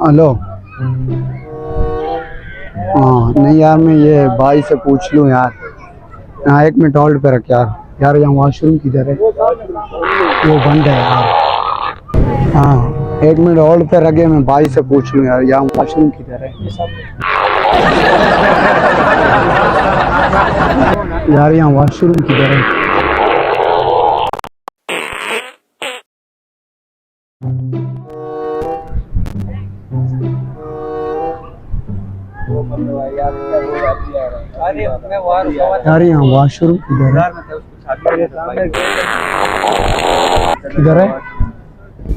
Hello. हाँ नहीं यार, मैं ये भाई से पूछ लूँ यार। हाँ, 1 मिनट होल्ड पे रख यार। यार यहाँ वॉशरूम किधर है? वो बंद है यार। हाँ, 1 मिनट होल्ड पे रखे, मैं भाई से पूछ लूँ यार, यहाँ वॉशरूम किधर है? यार यहाँ वॉशरूम किधर है? यार यहाँ वॉशरूम किधर है? किधर है?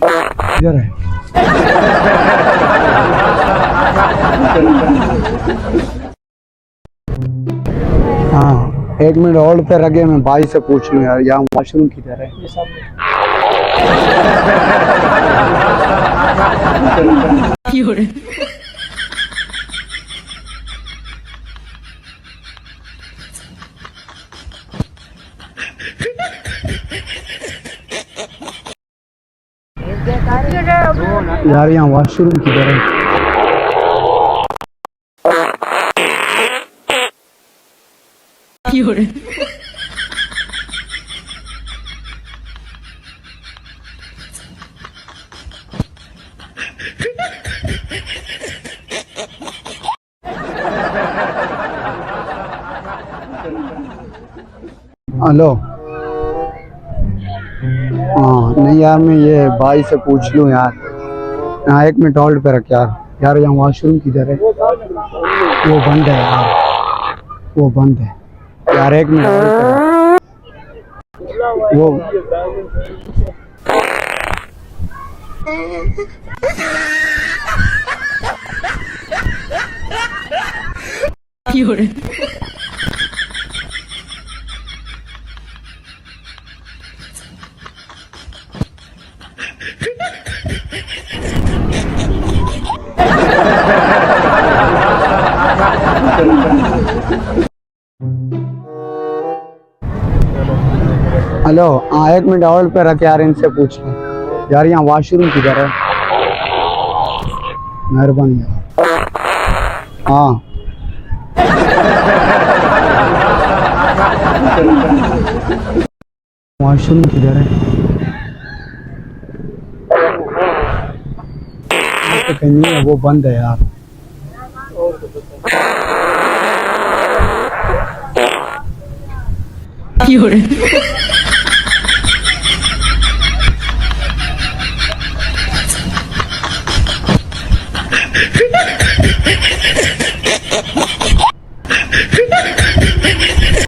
किधर है? हाँ, 1 मिनट होल्ड पे रखे, मैं भाई से पूछ लूँ यार, यहाँ वॉशरूम किधर है? यार यहाँ वॉशरूम किधर है? हेलो। हाँ नहीं यार, मैं ये भाई से पूछ लूँ यार। हाँ, 1 मिनट होल्ड पे रख यार। यार यहाँ वॉशरूम किधर है? वो बंद है यार। वो बंद है यार, 1 मिनट होल्ड पे रख। वो हेलो। हाँ, 1 मिनट होल्ड पे रख यार, इनसे पूछ लें यार, यहाँ वॉशरूम किधर है? मेहरबानी यार। हाँ। वॉशरूम किधर है? तो कहीं नहीं है, वो बंद है यार।